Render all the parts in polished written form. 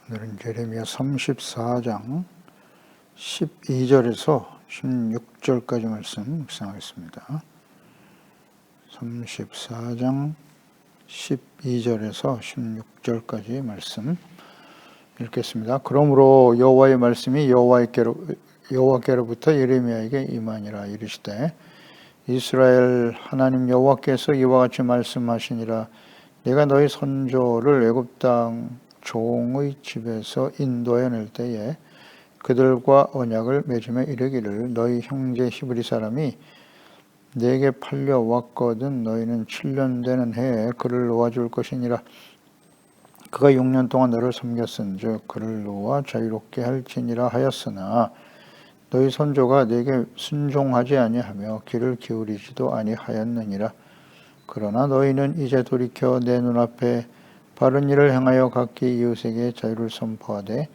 오늘은 예레미야 34장 12절에서 16절까지 말씀 묵상하겠습니다. 34장 12절에서 16절까지 말씀 읽겠습니다. 그러므로 여호와의 말씀이 여호와께로부터 예레미야에게 임하니라. 이르시되 이스라엘 하나님 여호와께서 이와 같이 말씀하시니라. 내가 너희 선조를 애굽 땅 종의 집에서 인도해 낼 때에 그들과 언약을 맺으며 이르기를 너희 형제 히브리 사람이 내게 팔려왔거든 너희는 7년 되는 해에 그를 놓아줄 것이니라. 그가 6년 동안 너를 섬겼은즉 그를 놓아 자유롭게 할지니라 하였으나 너희 선조가 내게 순종하지 아니하며 귀를 기울이지도 아니하였느니라. 그러나 너희는 이제 돌이켜 내 눈앞에 바른 일을 행하여 각기 이웃에게 자유를 선포하되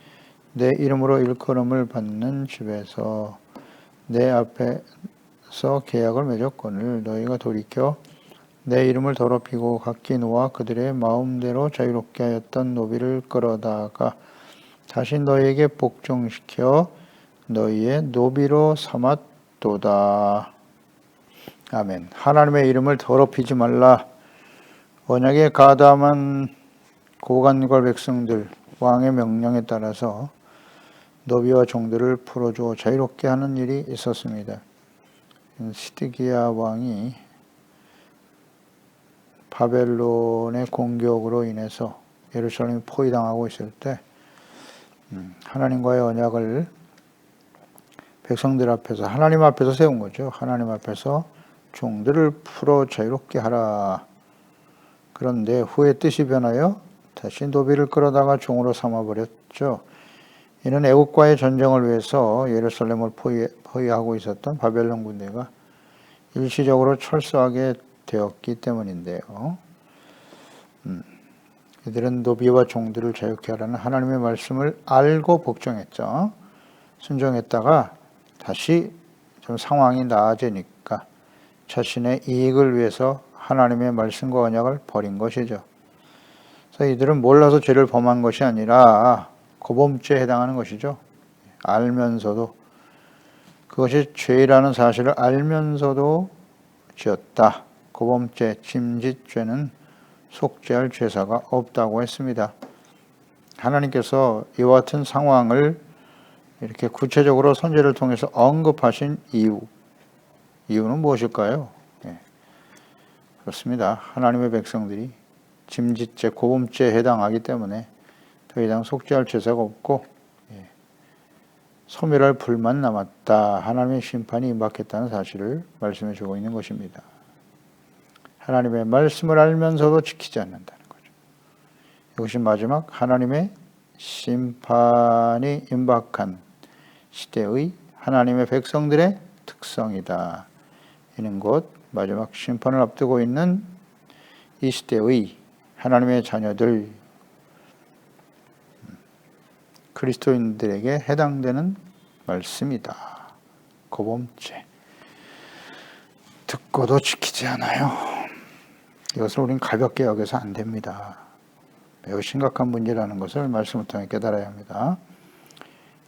내 이름으로 일컬음을 받는 집에서 내 앞에서 계약을 맺었거늘 너희가 돌이켜 내 이름을 더럽히고 각기 놓아 그들의 마음대로 자유롭게 하였던 노비를 끌어다가 다시 너희에게 복종시켜 너희의 노비로 삼았도다. 아멘. 하나님의 이름을 더럽히지 말라. 언약에 가담한 고관과 백성들, 왕의 명령에 따라서 노비와 종들을 풀어주어 자유롭게 하는 일이 있었습니다. 시드기야 왕이 바벨론의 공격으로 인해서 예루살렘이 포위당하고 있을 때 하나님과의 언약을 백성들 앞에서 하나님 앞에서 세운 거죠. 하나님 앞에서 종들을 풀어 자유롭게 하라. 그런데 후에 뜻이 변하여 다시 노비를 끌어다가 종으로 삼아버렸죠. 이는 애국과의 전쟁을 위해서 예루살렘을 포위하고 있었던 바벨론 군대가 일시적으로 철수하게 되었기 때문인데요. 이들은 노비와 종들을 자유케 하라는 하나님의 말씀을 알고 복종했죠. 순종했다가 다시 좀 상황이 나아지니까 자신의 이익을 위해서 하나님의 말씀과 언약을 버린 것이죠. 그래서 이들은 몰라서 죄를 범한 것이 아니라 고범죄에 해당하는 것이죠. 알면서도 그것이 죄라는 사실을 알면서도 지었다. 고범죄, 침짓죄는 속죄할 죄사가 없다고 했습니다. 하나님께서 이와 같은 상황을 이렇게 구체적으로 선지자를 통해서 언급하신 이유는 무엇일까요? 그렇습니다. 하나님의 백성들이 짐짓죄, 고범죄에 해당하기 때문에 더 이상 속죄할 제사가 없고 소멸할 불만 남았다. 하나님의 심판이 임박했다는 사실을 말씀해 주고 있는 것입니다. 하나님의 말씀을 알면서도 지키지 않는다는 거죠. 이것이 마지막 하나님의 심판이 임박한 시대의 하나님의 백성들의 특성이다. 이는 곧 마지막 심판을 앞두고 있는 이 시대의 하나님의 자녀들, 그리스도인들에게 해당되는 말씀이다. 고범죄. 듣고도 지키지 않아요. 이것을 우리는 가볍게 여겨서 안 됩니다. 매우 심각한 문제라는 것을 말씀을 통해 깨달아야 합니다.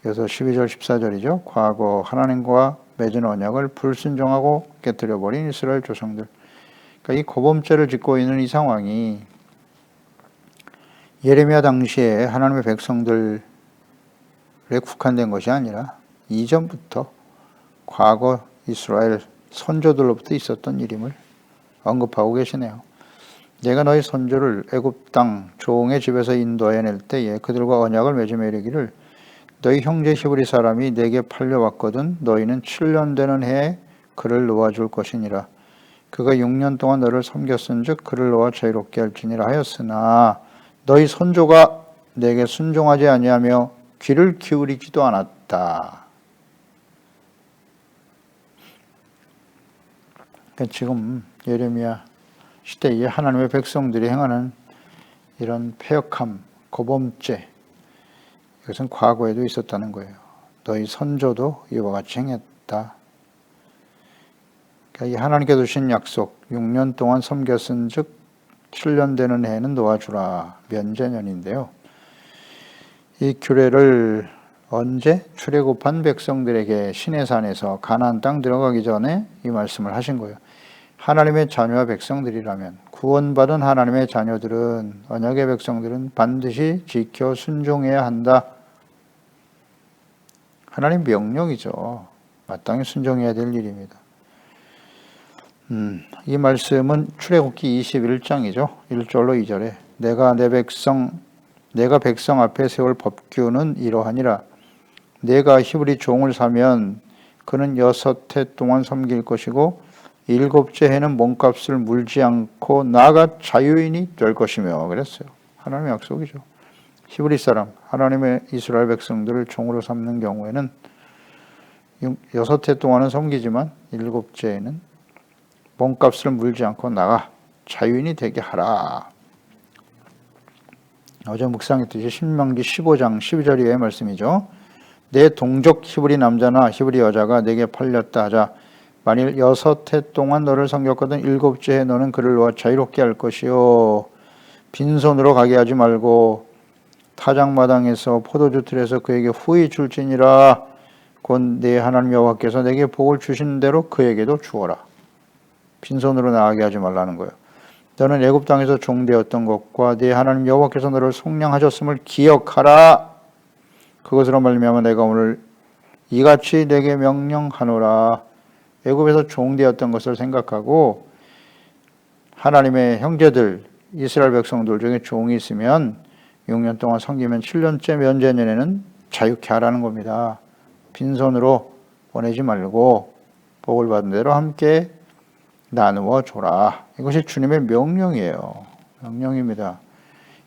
그래서 12절 14절이죠. 과거 하나님과 맺은 언약을 불순종하고 깨뜨려버린 이스라엘 조상들. 그러니까 이 고범죄를 짓고 있는 이 상황이 예레미야 당시에 하나님의 백성들에 국한된 것이 아니라 이전부터 과거 이스라엘 선조들로부터 있었던 일임을 언급하고 계시네요. 내가 너희 선조를 애굽 땅 종의 집에서 인도해 낼 때에 그들과 언약을 맺으며 이르기를 너희 형제 히브리 사람이 내게 팔려왔거든 너희는 7년 되는 해에 그를 놓아줄 것이니라. 그가 6년 동안 너를 섬겼은즉 그를 놓아 자유롭게 할지니라 하였으나 너희 선조가 내게 순종하지 아니하며 귀를 기울이지도 않았다. 그러니까 지금 예레미야 시대에 하나님의 백성들이 행하는 이런 패역함, 고범죄, 이것은 과거에도 있었다는 거예요. 너희 선조도 이와 같이 행했다. 그러니까 이 하나님께 주신 약속, 6년 동안 섬겼은즉 7년 되는 해에는 놓아주라. 면제년인데요. 이 규례를 언제? 출애굽한 백성들에게 시내산에서 가나안 땅 들어가기 전에 이 말씀을 하신 거예요. 하나님의 자녀와 백성들이라면, 구원받은 하나님의 자녀들은, 언약의 백성들은 반드시 지켜 순종해야 한다. 하나님 명령이죠. 마땅히 순종해야 될 일입니다. 이 말씀은 출애굽기 21장이죠. 1절로 2절에 내가 백성 앞에 세울 법규는 이러하니라. 내가 히브리 종을 사면 그는 6해 동안 섬길 것이고 7째 해는 몸값을 물지 않고 나아가 자유인이 될 것이며 그랬어요. 하나님의 약속이죠. 히브리 사람, 하나님의 이스라엘 백성들을 종으로 삼는 경우에는 6해 동안은 섬기지만 7째에는 몸값을 물지 않고 나가 자유인이 되게 하라. 어제 묵상했듯이 신명기 15장 12절 이하의 말씀이죠. 내 동족 히브리 남자나 히브리 여자가 내게 팔렸다 하자. 만일 6해 동안 너를 섬겼거든 7째 해 너는 그를 놓아 자유롭게 할 것이요. 빈손으로 가게 하지 말고 타작마당에서 포도주 틀에서 그에게 후히 줄지니라. 곧 내 하나님 여호와께서 내게 복을 주신 대로 그에게도 주어라. 빈손으로 나가게 하지 말라는 거예요. 너는 애굽 땅에서 종되었던 것과 네 하나님 여호와께서 너를 속량하셨음을 기억하라. 그것으로 말미암아 내가 오늘 이같이 내게 명령하노라. 애굽에서 종되었던 것을 생각하고 하나님의 형제들 이스라엘 백성들 중에 종이 있으면 6년 동안 섬기면 7년째 면제년에는 자유케 하라는 겁니다. 빈손으로 보내지 말고 복을 받은 대로 함께 나누어 줘라. 이것이 주님의 명령이에요. 명령입니다.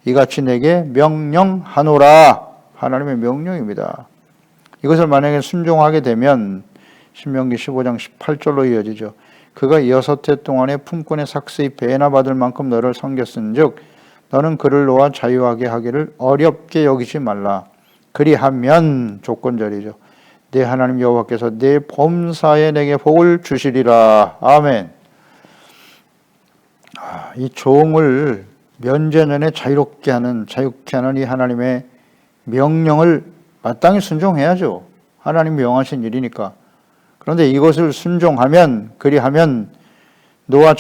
이같이 내게 명령하노라. 하나님의 명령입니다. 이것을 만약에 순종하게 되면 신명기 15장 18절로 이어지죠. 그가 6해 동안에 품꾼의 삭스의 배나 받을 만큼 너를 섬겼은즉 너는 그를 놓아 자유하게 하기를 어렵게 여기지 말라. 그리하면 조건절이죠. 내 하나님 여호와께서 내 범사에 내게 복을 주시리라. 아멘. 이 종을 면제년에 자유케 하는 이 하나님의 명령을 마땅히 순종해야죠. 하나님 명하신 일이니까. 그런데 이것을 순종하면 그리하면 너와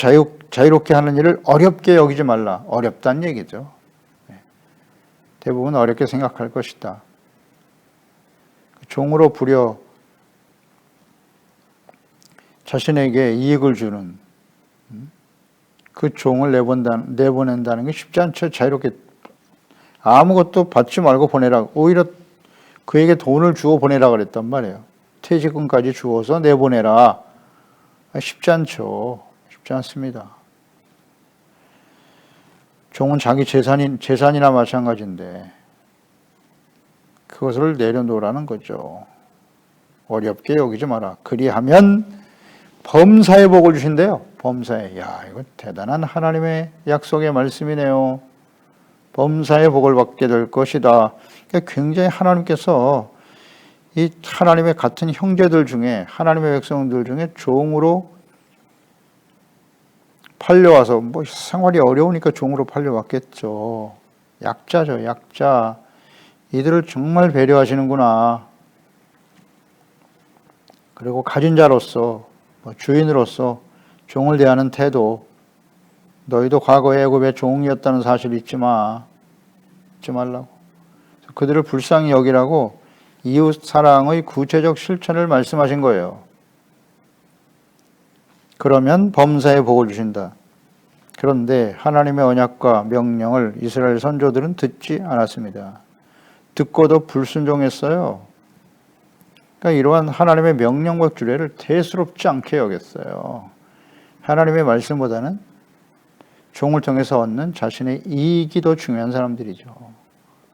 자유롭게 하는 일을 어렵게 여기지 말라. 어렵다는 얘기죠. 대부분 어렵게 생각할 것이다. 종으로 부려 자신에게 이익을 주는 그 종을 내보낸다는 게 쉽지 않죠. 자유롭게 아무것도 받지 말고 보내라. 오히려 그에게 돈을 주어 보내라 그랬단 말이에요. 퇴직금까지 주어서 내보내라. 쉽지 않죠. 쉽지 않습니다. 종은 자기 재산이나 마찬가지인데 그것을 내려놓으라는 거죠. 어렵게 여기지 마라. 그리하면 범사에 복을 주신대요. 범사에. 야, 이거 대단한 하나님의 약속의 말씀이네요. 범사에 복을 받게 될 것이다. 그러니까 굉장히 하나님께서 이 하나님의 같은 형제들 중에 하나님의 백성들 중에 종으로 팔려와서 뭐 생활이 어려우니까 종으로 팔려왔겠죠. 약자죠, 약자. 이들을 정말 배려하시는구나. 그리고 가진 자로서 주인으로서 종을 대하는 태도, 너희도 과거에 애굽의 종이었다는 사실 잊지 말라고. 그들을 불쌍히 여기라고 이웃 사랑의 구체적 실천을 말씀하신 거예요. 그러면 범사에 복을 주신다. 그런데 하나님의 언약과 명령을 이스라엘 선조들은 듣지 않았습니다. 듣고도 불순종했어요. 그러니까 이러한 하나님의 명령과 규례를 대수롭지 않게 여겼어요. 하나님의 말씀보다는 종을 통해서 얻는 자신의 이익이 더 중요한 사람들이죠.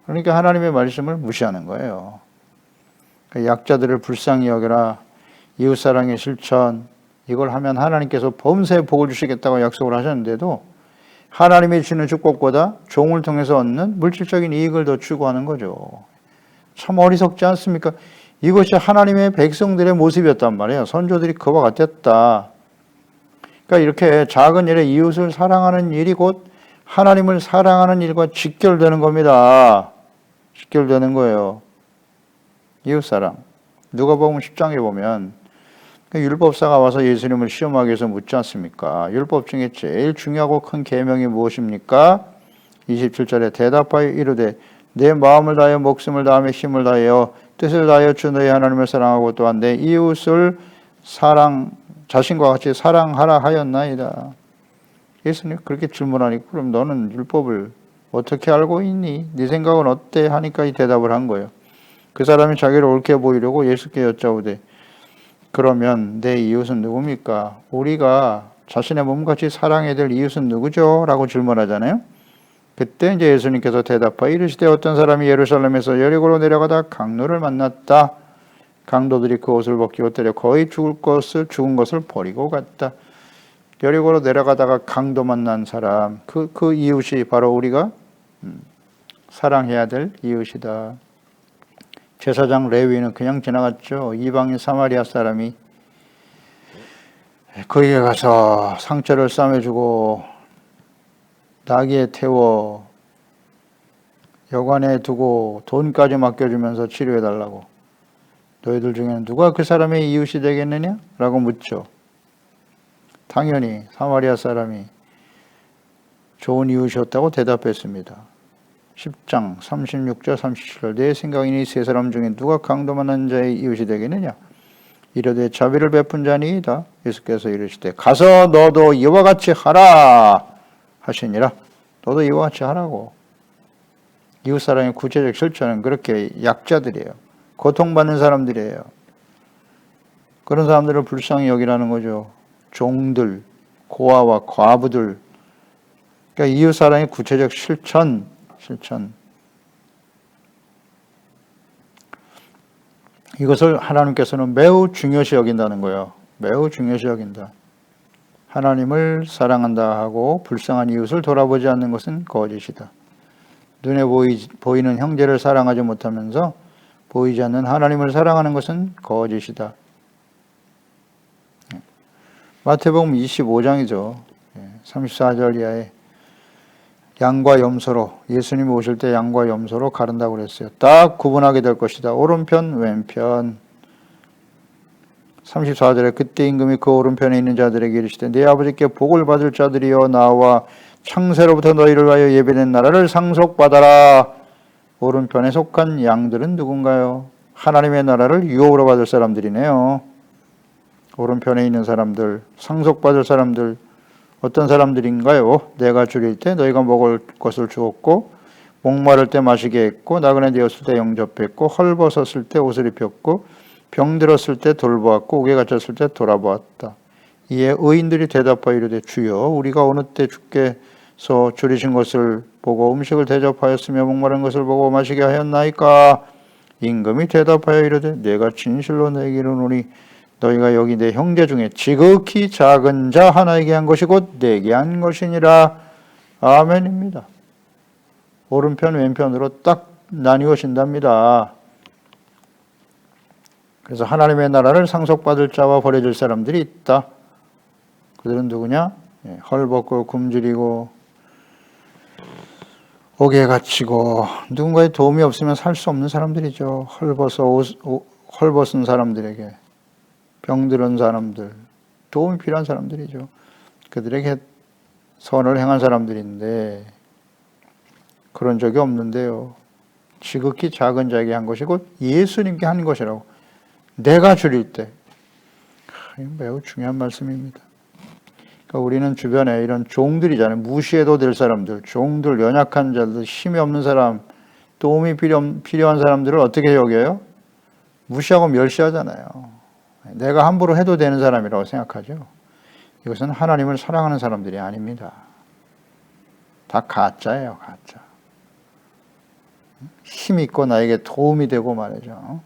그러니까 하나님의 말씀을 무시하는 거예요. 약자들을 불쌍히 여겨라. 이웃사랑의 실천. 이걸 하면 하나님께서 범사에 복을 주시겠다고 약속을 하셨는데도 하나님이 주는 축복보다 종을 통해서 얻는 물질적인 이익을 더 추구하는 거죠. 참 어리석지 않습니까? 이것이 하나님의 백성들의 모습이었단 말이에요. 선조들이 그와 같았다. 그러니까 이렇게 작은 일에 이웃을 사랑하는 일이 곧 하나님을 사랑하는 일과 직결되는 겁니다. 직결되는 거예요. 이웃사랑. 누가복음 10장에 보면 율법사가 와서 예수님을 시험하기 위해서 묻지 않습니까? 율법 중에 제일 중요하고 큰 계명이 무엇입니까? 27절에 대답하여 이르되 내 마음을 다하여 목숨을 다하며 힘을 다하여 뜻을 다하여 주 너희 하나님을 사랑하고 또한 내 이웃을 자신과 같이 사랑하라 하였나이다. 예수님 그렇게 질문하니까 그럼 너는 율법을 어떻게 알고 있니? 네 생각은 어때? 하니까 이 대답을 한 거예요. 그 사람이 자기를 옳게 보이려고 예수께 여짜오되 그러면 내 이웃은 누굽니까? 우리가 자신의 몸같이 사랑해야 될 이웃은 누구죠? 라고 질문하잖아요. 그때 이제 예수님께서 대답하여 이르시되 어떤 사람이 예루살렘에서 여리고로 내려가다 강도를 만났다. 강도들이 그 옷을 벗기고 때려 거의 죽은 것을 버리고 갔다. 여리고로 내려가다가 강도 만난 사람, 그 이웃이 바로 우리가 사랑해야 될 이웃이다. 제사장 레위는 그냥 지나갔죠. 이방인 사마리아 사람이 거기에 가서 상처를 싸매주고 나귀에 태워 여관에 두고 돈까지 맡겨주면서 치료해달라고. 너희들 중에는 누가 그 사람의 이웃이 되겠느냐? 라고 묻죠. 당연히 사마리아 사람이 좋은 이웃이었다고 대답했습니다. 10장 36절 37절 내 생각이니 세 사람 중에 누가 강도 만난 자의 이웃이 되겠느냐? 이르되 자비를 베푼 자니이다. 예수께서 이르시되 가서 너도 이와 같이 하라 하시니라. 너도 이와 같이 하라고. 이웃사랑의 구체적 실천은 그렇게 약자들이에요. 고통받는 사람들이에요. 그런 사람들을 불쌍히 여기라는 거죠. 종들, 고아와 과부들. 그러니까 이웃사랑의 구체적 실천. 이것을 하나님께서는 매우 중요시 여긴다는 거예요. 매우 중요시 여긴다. 하나님을 사랑한다 하고 불쌍한 이웃을 돌아보지 않는 것은 거짓이다. 눈에 보이는 형제를 사랑하지 못하면서 보이지 않는 하나님을 사랑하는 것은 거짓이다. 마태복음 25장이죠. 34절 이하에 양과 염소로 예수님이 오실 때 양과 염소로 가른다고 그랬어요. 딱 구분하게 될 것이다. 오른편 왼편. 34절에 그때 임금이 그 오른편에 있는 자들에게 이르시되 내 아버지께 복을 받을 자들이여 나와 창세로부터 너희를 위하여 예배된 나라를 상속받아라. 오른편에 속한 양들은 누군가요? 하나님의 나라를 유업으로 받을 사람들이네요. 오른편에 있는 사람들, 상속받을 사람들 어떤 사람들인가요? 내가 줄일 때 너희가 먹을 것을 주었고 목마를 때 마시게 했고 나그네 되었을 때 영접했고 헐벗었을 때 옷을 입혔고 병들었을 때 돌보았고 옥에 갇혔을 때 돌아보았다. 이에 의인들이 대답하여 이르되 주여 우리가 어느 때 주께서 줄이신 것을 보고 음식을 대접하였으며 목마른 것을 보고 마시게 하였나이까? 임금이 대답하여 이르되 내가 진실로 너희에게 이르노니 너희가 여기 내 형제 중에 지극히 작은 자 하나에게 한 것이 곧 내게 한 것이니라. 아멘입니다. 오른편 왼편으로 딱 나뉘어진답니다. 그래서 하나님의 나라를 상속받을 자와 버려질 사람들이 있다. 그들은 누구냐? 헐벗고 굶주리고 옥에 갇히고 누군가의 도움이 없으면 살 수 없는 사람들이죠. 헐벗은 사람들에게 병들은 사람들, 도움이 필요한 사람들이죠. 그들에게 선을 행한 사람들인데 그런 적이 없는데요. 지극히 작은 자에게 한 것이 곧 예수님께 한 것이라고. 내가 줄일 때. 매우 중요한 말씀입니다. 그러니까 우리는 주변에 이런 종들이잖아요. 무시해도 될 사람들, 종들, 연약한 자들, 힘이 없는 사람, 도움이 필요한 사람들을 어떻게 여겨요? 무시하고 멸시하잖아요. 내가 함부로 해도 되는 사람이라고 생각하죠. 이것은 하나님을 사랑하는 사람들이 아닙니다. 다 가짜예요, 가짜. 힘 있고 나에게 도움이 되고 말이죠.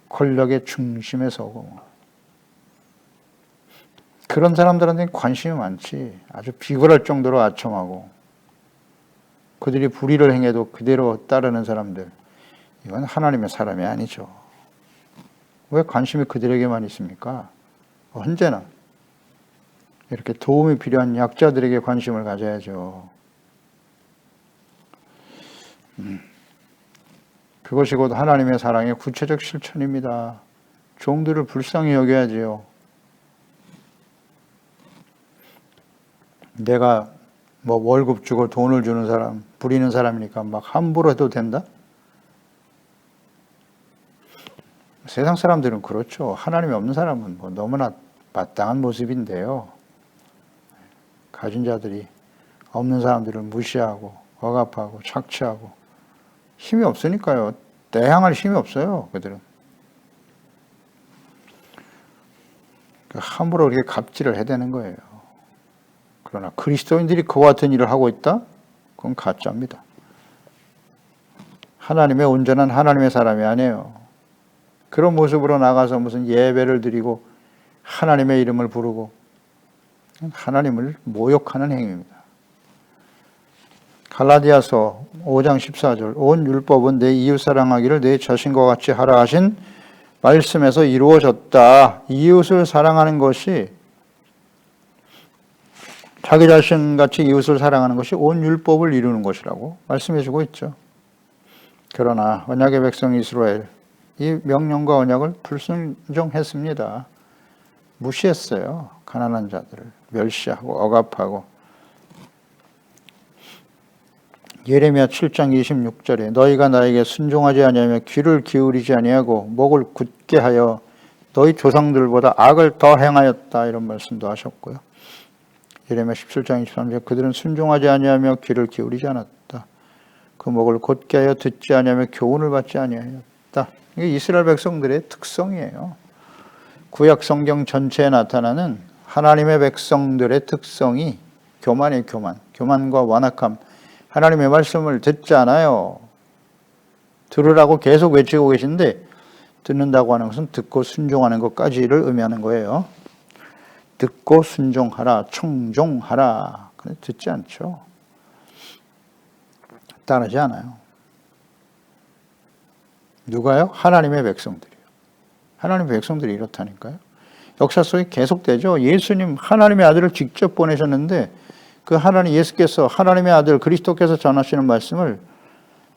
권력의 중심에 서고. 그런 사람들한테 관심이 많지. 아주 비굴할 정도로 아첨하고. 그들이 불의를 행해도 그대로 따르는 사람들. 이건 하나님의 사람이 아니죠. 왜 관심이 그들에게만 있습니까? 언제나 이렇게 도움이 필요한 약자들에게 관심을 가져야죠. 그것이 곧 하나님의 사랑의 구체적 실천입니다. 종들을 불쌍히 여겨야지요. 내가 뭐 월급 주고 돈을 주는 사람, 부리는 사람이니까 막 함부로 해도 된다? 세상 사람들은 그렇죠. 하나님이 없는 사람은 뭐 너무나 마땅한 모습인데요. 가진 자들이 없는 사람들을 무시하고 억압하고 착취하고 힘이 없으니까요. 대항할 힘이 없어요. 그들은. 함부로 이렇게 갑질을 해대는 거예요. 그러나 그리스도인들이 그와 같은 일을 하고 있다? 그건 가짜입니다. 하나님의 온전한 하나님의 사람이 아니에요. 그런 모습으로 나가서 무슨 예배를 드리고 하나님의 이름을 부르고 하나님을 모욕하는 행위입니다. 갈라디아서 5장 14절 온 율법은 내 이웃 사랑하기를 내 자신과 같이 하라 하신 말씀에서 이루어졌다. 이웃을 사랑하는 것이 자기 자신같이 이웃을 사랑하는 것이 온 율법을 이루는 것이라고 말씀해 주고 있죠. 그러나 언약의 백성 이스라엘 이 명령과 언약을 불순종했습니다. 무시했어요. 가난한 자들을 멸시하고 억압하고. 예레미야 7장 26절에 너희가 나에게 순종하지 아니하며 귀를 기울이지 아니하고 목을 굳게 하여 너희 조상들보다 악을 더 행하였다. 이런 말씀도 하셨고요. 예레미야 17장 23절에 그들은 순종하지 아니하며 귀를 기울이지 않았다. 그 목을 곧게 하여 듣지 아니하며 교훈을 받지 아니하였다. 이게 이스라엘 백성들의 특성이에요. 구약 성경 전체에 나타나는 하나님의 백성들의 특성이 교만이에요. 교만과 완악함. 하나님의 말씀을 듣지 않아요. 들으라고 계속 외치고 계신데 듣는다고 하는 것은 듣고 순종하는 것까지를 의미하는 거예요. 듣고 순종하라, 청종하라. 근데 듣지 않죠. 따르지 않아요. 누가요? 하나님의 백성들이요. 하나님의 백성들이 이렇다니까요. 역사 속에 계속되죠. 예수님 하나님의 아들을 직접 보내셨는데 그 하나님 예수께서 하나님의 아들 그리스도께서 전하시는 말씀을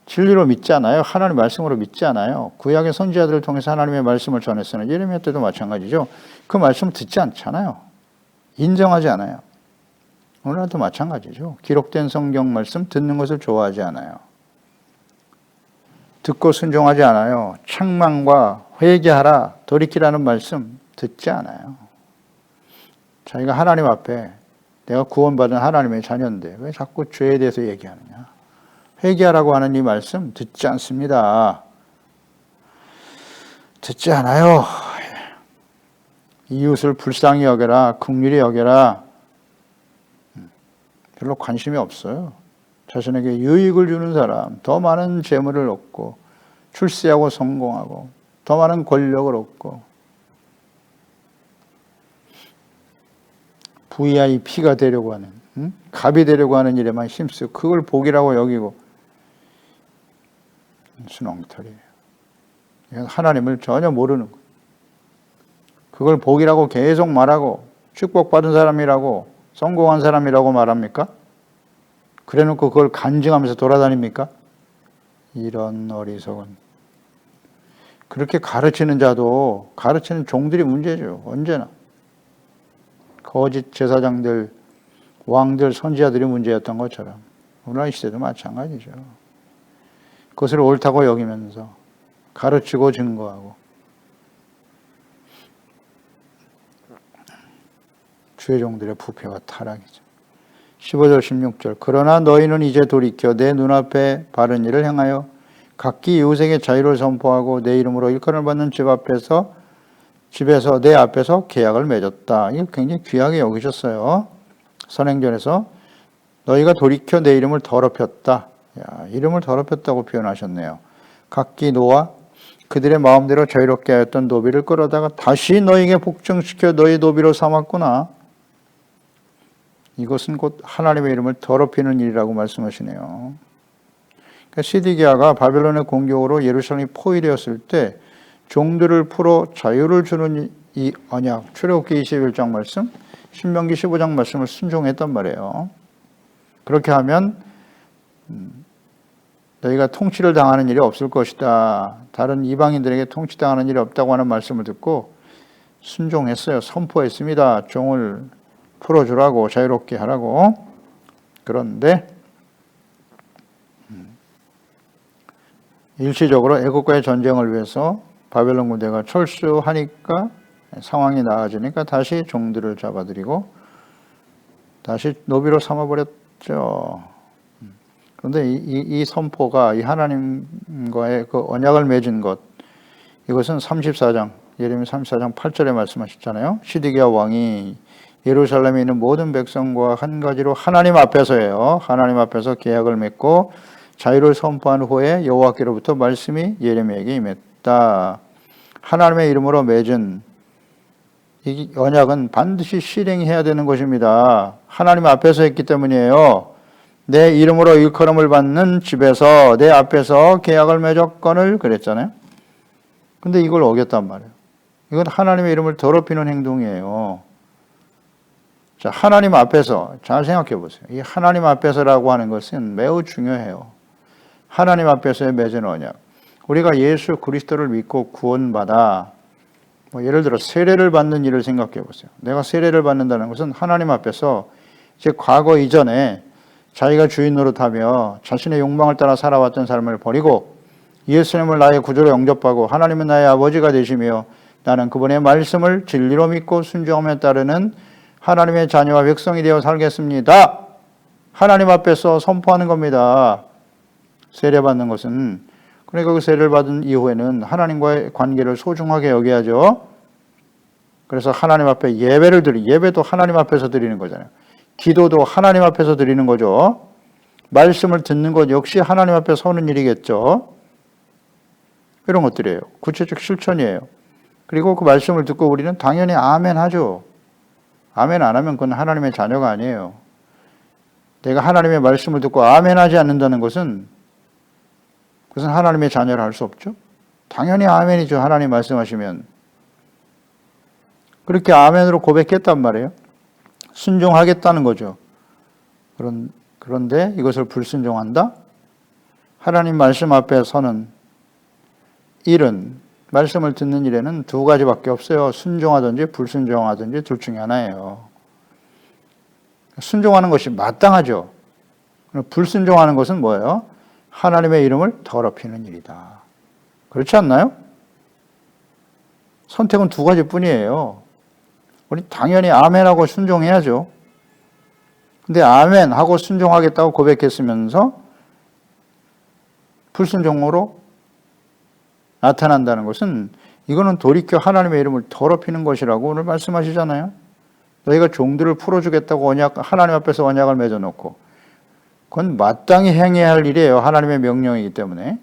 진리로 믿지 않아요. 하나님의 말씀으로 믿지 않아요. 구약의 선지자들을 통해서 하나님의 말씀을 전했으나 예레미야 때도 마찬가지죠. 그 말씀을 듣지 않잖아요. 인정하지 않아요. 오늘날도 마찬가지죠. 기록된 성경 말씀 듣는 것을 좋아하지 않아요. 듣고 순종하지 않아요. 책망과 회개하라, 돌이키라는 말씀 듣지 않아요. 자기가 하나님 앞에 내가 구원받은 하나님의 자녀인데 왜 자꾸 죄에 대해서 얘기하느냐. 회개하라고 하는 이 말씀 듣지 않습니다. 듣지 않아요. 이웃을 불쌍히 여겨라, 긍휼히 여겨라. 별로 관심이 없어요. 자신에게 유익을 주는 사람, 더 많은 재물을 얻고 출세하고 성공하고 더 많은 권력을 얻고 VIP가 되려고 하는, 갑이 되려고 하는 일에만 힘쓰고 그걸 복이라고 여기고 순엉터리예요. 하나님을 전혀 모르는 거예요. 그걸 복이라고 계속 말하고 축복받은 사람이라고 성공한 사람이라고 말합니까? 그래놓고 그걸 간증하면서 돌아다닙니까? 이런 어리석은. 그렇게 가르치는 자도 가르치는 종들이 문제죠. 언제나. 거짓 제사장들, 왕들, 선지자들이 문제였던 것처럼 오늘날 시대도 마찬가지죠. 그것을 옳다고 여기면서 가르치고 증거하고 주의 종들의 부패와 타락이죠. 15절 16절 그러나 너희는 이제 돌이켜 내 눈앞에 바른 일을 행하여 각기 이웃에게 자유를 선포하고 내 이름으로 일컬음을 받는 집에서 내 앞에서 계약을 맺었다. 이거 굉장히 귀하게 여기셨어요. 선행전에서 너희가 돌이켜 내 이름을 더럽혔다. 야, 이름을 더럽혔다고 표현하셨네요. 각기 노아 그들의 마음대로 자유롭게 하였던 노비를 끌어다가 다시 너희에게 복종시켜 너희 노비로 삼았구나. 이것은 곧 하나님의 이름을 더럽히는 일이라고 말씀하시네요. 그러니까 시드기야가 바벨론의 공격으로 예루살렘이 포위되었을 때 종들을 풀어 자유를 주는 이 언약, 출애굽기 21장 말씀, 신명기 15장 말씀을 순종했단 말이에요. 그렇게 하면 너희가 통치를 당하는 일이 없을 것이다. 다른 이방인들에게 통치당하는 일이 없다고 하는 말씀을 듣고 순종했어요. 선포했습니다. 종을 풀어주라고, 자유롭게 하라고. 그런데 일시적으로 애국과의 전쟁을 위해서 바벨론 군대가 철수하니까 상황이 나아지니까 다시 종들을 잡아들이고 다시 노비로 삼아버렸죠. 그런데 이 선포가 이 하나님과의 그 언약을 맺은 것, 이것은 34장, 예레미야 34장 8절에 말씀하셨잖아요. 시드기야 왕이 예루살렘에 있는 모든 백성과 한 가지로 하나님 앞에서예요. 하나님 앞에서 계약을 맺고 자유를 선포한 후에 여호와께로부터 말씀이 예레미야에게 임했다. 하나님의 이름으로 맺은 이 언약은 반드시 실행해야 되는 것입니다. 하나님 앞에서 했기 때문이에요. 내 이름으로 일컬음을 받는 집에서 내 앞에서 계약을 맺었거늘 그랬잖아요. 근데 이걸 어겼단 말이에요. 이건 하나님의 이름을 더럽히는 행동이에요. 자, 하나님 앞에서 잘 생각해 보세요. 이 하나님 앞에서라고 하는 것은 매우 중요해요. 하나님 앞에서의 맺은 언약. 우리가 예수 그리스도를 믿고 구원받아 예를 들어 세례를 받는 일을 생각해 보세요. 내가 세례를 받는다는 것은 하나님 앞에서 이제 과거 이전에 자기가 주인 노릇하며 자신의 욕망을 따라 살아왔던 삶을 버리고 예수님을 나의 구주로 영접하고 하나님은 나의 아버지가 되시며 나는 그분의 말씀을 진리로 믿고 순종하며 따르는 하나님의 자녀와 백성이 되어 살겠습니다. 하나님 앞에서 선포하는 겁니다. 세례받는 것은. 그러니까 그 세례를 받은 이후에는 하나님과의 관계를 소중하게 여겨야죠. 그래서 하나님 앞에 예배를 예배도 하나님 앞에서 드리는 거잖아요. 기도도 하나님 앞에서 드리는 거죠. 말씀을 듣는 것 역시 하나님 앞에 서는 일이겠죠. 이런 것들이에요. 구체적 실천이에요. 그리고 그 말씀을 듣고 우리는 당연히 아멘 하죠. 아멘 안 하면 그건 하나님의 자녀가 아니에요. 내가 하나님의 말씀을 듣고 아멘 하지 않는다는 것은 그것은 하나님의 자녀를 할 수 없죠. 당연히 아멘이죠. 하나님 말씀하시면. 그렇게 아멘으로 고백했단 말이에요. 순종하겠다는 거죠. 그런데 이것을 불순종한다? 하나님 말씀 앞에 서는 일은, 말씀을 듣는 일에는 두 가지밖에 없어요. 순종하든지 불순종하든지 둘 중에 하나예요. 순종하는 것이 마땅하죠. 불순종하는 것은 뭐예요? 하나님의 이름을 더럽히는 일이다. 그렇지 않나요? 선택은 두 가지뿐이에요. 우리 당연히 아멘하고 순종해야죠. 근데 아멘하고 순종하겠다고 고백했으면서 불순종으로 나타난다는 것은 이거는 돌이켜 하나님의 이름을 더럽히는 것이라고 오늘 말씀하시잖아요. 너희가 종들을 풀어주겠다고 하나님 앞에서 언약을 맺어놓고 그건 마땅히 행해야 할 일이에요. 하나님의 명령이기 때문에.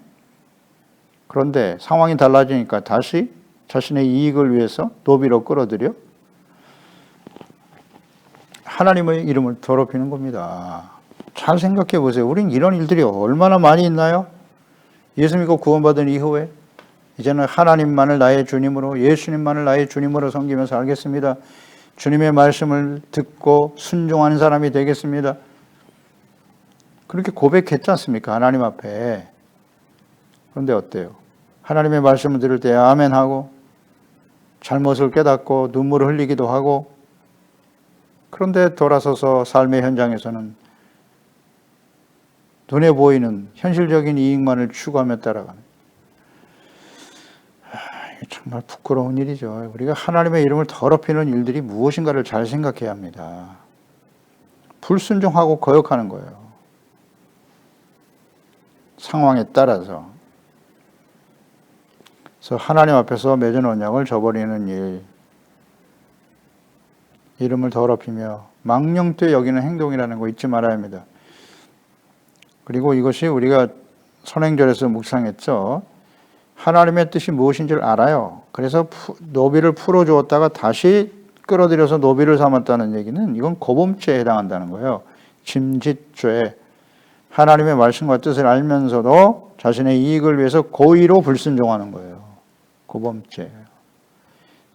그런데 상황이 달라지니까 다시 자신의 이익을 위해서 노비로 끌어들여 하나님의 이름을 더럽히는 겁니다. 잘 생각해 보세요. 우린 이런 일들이 얼마나 많이 있나요? 예수 믿고 구원받은 이후에 이제는 하나님만을 나의 주님으로, 예수님만을 나의 주님으로 섬기며 살겠습니다. 주님의 말씀을 듣고 순종하는 사람이 되겠습니다. 그렇게 고백했지 않습니까? 하나님 앞에. 그런데 어때요? 하나님의 말씀을 들을 때 아멘하고 잘못을 깨닫고 눈물을 흘리기도 하고 그런데 돌아서서 삶의 현장에서는 눈에 보이는 현실적인 이익만을 추구하며 따라가는 정말 부끄러운 일이죠. 우리가 하나님의 이름을 더럽히는 일들이 무엇인가를 잘 생각해야 합니다. 불순종하고 거역하는 거예요. 상황에 따라서. 그래서 하나님 앞에서 맺은 언약을 저버리는 일, 이름을 더럽히며 망령되이 여기는 행동이라는 거 잊지 말아야 합니다. 그리고 이것이 우리가 선행절에서 묵상했죠. 하나님의 뜻이 무엇인지를 알아요. 그래서 노비를 풀어주었다가 다시 끌어들여서 노비를 삼았다는 얘기는 이건 고범죄에 해당한다는 거예요. 짐짓죄. 하나님의 말씀과 뜻을 알면서도 자신의 이익을 위해서 고의로 불순종하는 거예요. 고범죄.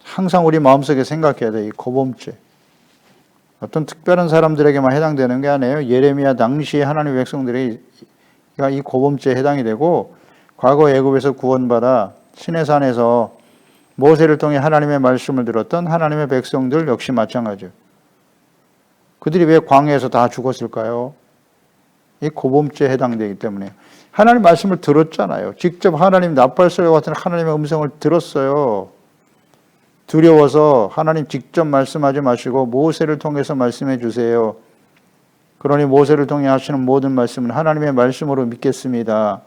항상 우리 마음속에 생각해야 돼. 이 고범죄. 어떤 특별한 사람들에게만 해당되는 게 아니에요. 예레미야 당시에 하나님의 백성들이 그러니까 이 고범죄에 해당이 되고, 과거 애굽에서 구원받아 시내산에서 모세를 통해 하나님의 말씀을 들었던 하나님의 백성들 역시 마찬가지예요. 그들이 왜 광야에서 다 죽었을까요? 이 고범죄에 해당되기 때문에. 하나님 말씀을 들었잖아요. 직접 하나님 나팔소리 같은 하나님의 음성을 들었어요. 두려워서 하나님 직접 말씀하지 마시고 모세를 통해서 말씀해 주세요. 그러니 모세를 통해 하시는 모든 말씀은 하나님의 말씀으로 믿겠습니다.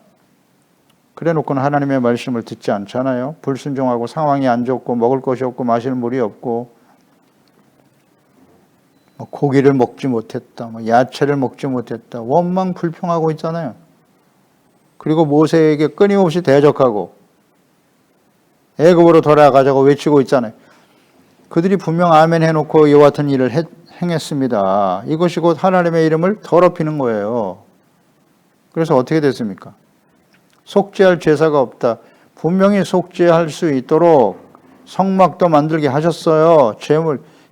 그래 놓고는 하나님의 말씀을 듣지 않잖아요. 불순종하고 상황이 안 좋고 먹을 것이 없고 마실 물이 없고 고기를 먹지 못했다, 야채를 먹지 못했다, 원망 불평하고 있잖아요. 그리고 모세에게 끊임없이 대적하고 애굽으로 돌아가자고 외치고 있잖아요. 그들이 분명 아멘 해놓고 이와 같은 일을 행했습니다. 이것이 곧 하나님의 이름을 더럽히는 거예요. 그래서 어떻게 됐습니까? 속죄할 제사가 없다. 분명히 속죄할 수 있도록 성막도 만들게 하셨어요.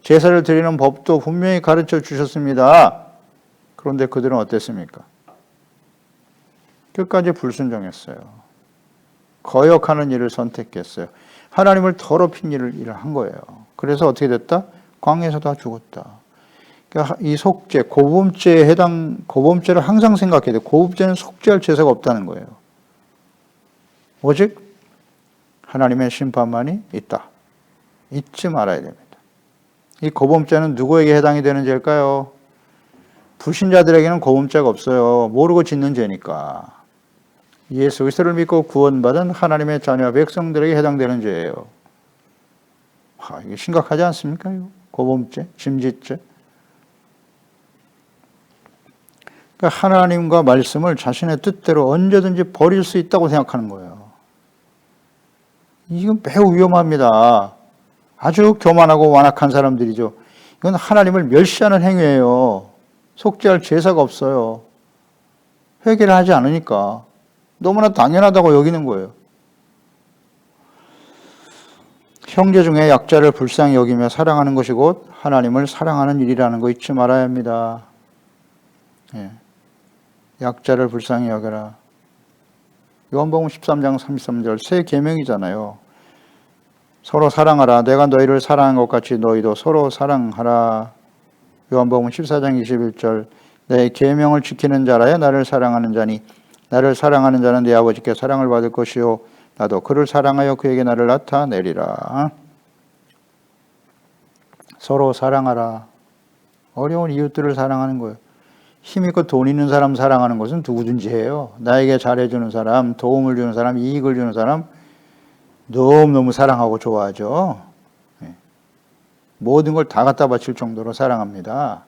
제사를 드리는 법도 분명히 가르쳐 주셨습니다. 그런데 그들은 어땠습니까? 끝까지 불순종했어요. 거역하는 일을 선택했어요. 하나님을 더럽힌 일을 한 거예요. 그래서 어떻게 됐다? 광야에서 다 죽었다. 그러니까 이 속죄, 고범죄를 항상 생각해야 돼요. 고범죄는 속죄할 제사가 없다는 거예요. 오직 하나님의 심판만이 있다. 잊지 말아야 됩니다. 이 고범죄는 누구에게 해당이 되는 죄일까요? 불신자들에게는 고범죄가 없어요. 모르고 짓는 죄니까. 예수 그리스도를 믿고 구원받은 하나님의 자녀 백성들에게 해당되는 죄예요. 이게 심각하지 않습니까? 고범죄, 짐짓죄. 그러니까 하나님과 말씀을 자신의 뜻대로 언제든지 버릴 수 있다고 생각하는 거예요. 이건 매우 위험합니다. 아주 교만하고 완악한 사람들이죠. 이건 하나님을 멸시하는 행위예요. 속죄할 제사가 없어요. 회개를 하지 않으니까 너무나 당연하다고 여기는 거예요. 형제 중에 약자를 불쌍히 여기며 사랑하는 것이 곧 하나님을 사랑하는 일이라는 거 잊지 말아야 합니다. 예. 약자를 불쌍히 여겨라. 요한복음 13장 33절 새 계명이잖아요. 서로 사랑하라. 내가 너희를 사랑한 것 같이 너희도 서로 사랑하라. 요한복음 14장 21절 내 계명을 지키는 자라야 나를 사랑하는 자니 나를 사랑하는 자는 내 아버지께 사랑을 받을 것이요 나도 그를 사랑하여 그에게 나를 나타내리라. 서로 사랑하라. 어려운 이웃들을 사랑하는 거예요. 힘있고 돈 있는 사람 사랑하는 것은 누구든지 해요. 나에게 잘해주는 사람, 도움을 주는 사람, 이익을 주는 사람 너무너무 사랑하고 좋아하죠. 모든 걸 다 갖다 바칠 정도로 사랑합니다.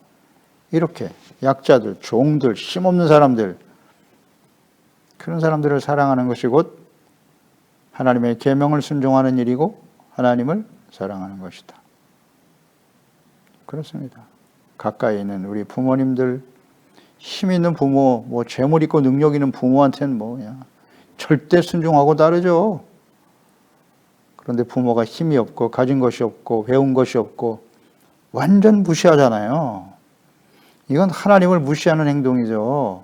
이렇게 약자들, 종들, 힘없는 사람들 그런 사람들을 사랑하는 것이 곧 하나님의 계명을 순종하는 일이고 하나님을 사랑하는 것이다. 그렇습니다. 가까이 있는 우리 부모님들, 힘 있는 부모, 재물 있고 능력 있는 부모한테는 그냥 절대 순종하고 다르죠. 그런데 부모가 힘이 없고 가진 것이 없고 배운 것이 없고 완전 무시하잖아요. 이건 하나님을 무시하는 행동이죠.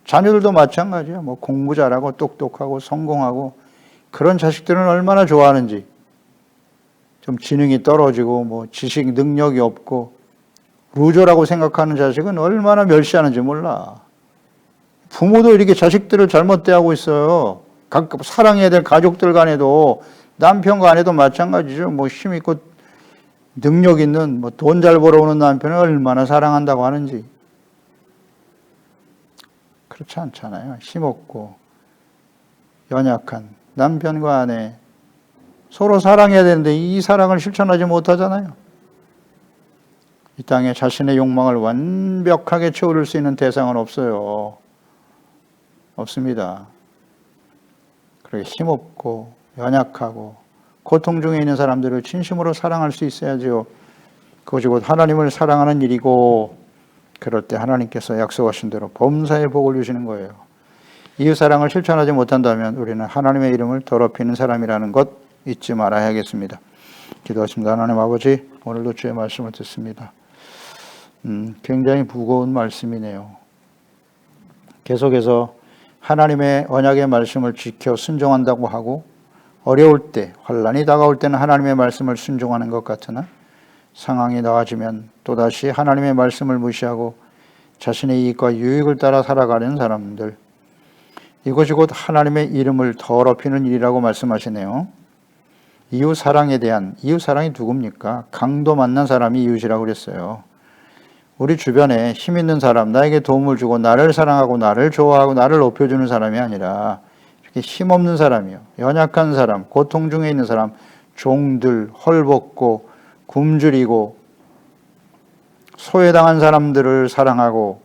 자녀들도 마찬가지예요. 공부 잘하고 똑똑하고 성공하고 그런 자식들은 얼마나 좋아하는지. 좀 지능이 떨어지고 지식 능력이 없고 루저라고 생각하는 자식은 얼마나 멸시하는지 몰라. 부모도 이렇게 자식들을 잘못 대하고 있어요. 사랑해야 될 가족들 간에도 남편 간에도 마찬가지죠. 힘 있고 능력 있는 돈 잘 벌어오는 남편을 얼마나 사랑한다고 하는지. 그렇지 않잖아요. 힘없고 연약한 남편과 아내 서로 사랑해야 되는데 이 사랑을 실천하지 못하잖아요. 이 땅에 자신의 욕망을 완벽하게 채울 수 있는 대상은 없어요. 없습니다. 그렇게 힘없고 연약하고 고통 중에 있는 사람들을 진심으로 사랑할 수 있어야죠. 그것이 곧 하나님을 사랑하는 일이고 그럴 때 하나님께서 약속하신 대로 범사의 복을 주시는 거예요. 이웃 사랑을 실천하지 못한다면 우리는 하나님의 이름을 더럽히는 사람이라는 것 잊지 말아야겠습니다. 기도하십니다. 하나님 아버지, 오늘도 주의 말씀을 듣습니다. 굉장히 무거운 말씀이네요. 계속해서 하나님의 언약의 말씀을 지켜 순종한다고 하고 어려울 때, 환난이 다가올 때는 하나님의 말씀을 순종하는 것 같으나 상황이 나아지면 또다시 하나님의 말씀을 무시하고 자신의 이익과 유익을 따라 살아가는 사람들, 이것이 곧 하나님의 이름을 더럽히는 일이라고 말씀하시네요. 이웃사랑에 대한, 이웃사랑이 누굽니까? 강도 만난 사람이 이웃이라고 그랬어요. 우리 주변에 힘 있는 사람, 나에게 도움을 주고 나를 사랑하고 나를 좋아하고 나를 높여주는 사람이 아니라 이렇게 힘없는 사람이요, 연약한 사람, 고통 중에 있는 사람, 종들, 헐벗고 굶주리고 소외당한 사람들을 사랑하고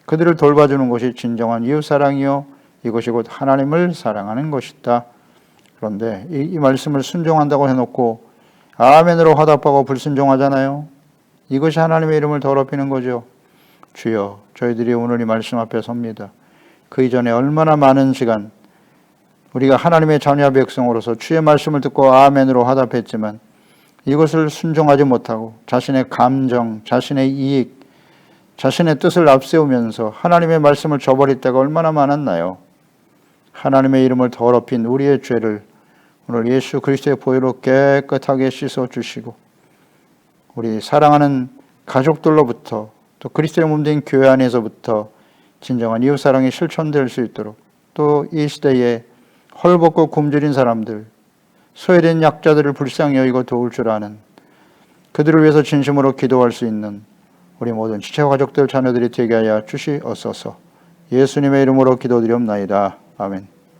그들을 돌봐주는 것이 진정한 이웃사랑이요, 이것이 곧 하나님을 사랑하는 것이다. 그런데 이 말씀을 순종한다고 해놓고 아멘으로 화답하고 불순종하잖아요. 이것이 하나님의 이름을 더럽히는 거죠. 주여, 저희들이 오늘 이 말씀 앞에 섭니다. 그 이전에 얼마나 많은 시간 우리가 하나님의 자녀 백성으로서 주의 말씀을 듣고 아멘으로 화답했지만 이것을 순종하지 못하고 자신의 감정, 자신의 이익, 자신의 뜻을 앞세우면서 하나님의 말씀을 저버릴 때가 얼마나 많았나요? 하나님의 이름을 더럽힌 우리의 죄를 오늘 예수 그리스도의 보혈로 깨끗하게 씻어주시고 우리 사랑하는 가족들로부터 또 그리스도의 몸된 교회 안에서부터 진정한 이웃사랑이 실천될 수 있도록, 또 이 시대에 헐벗고 굶주린 사람들, 소외된 약자들을 불쌍히 여기고 도울 줄 아는, 그들을 위해서 진심으로 기도할 수 있는 우리 모든 지체 가족들 자녀들이 되게 하여 주시옵소서. 예수님의 이름으로 기도드리옵나이다. 아멘.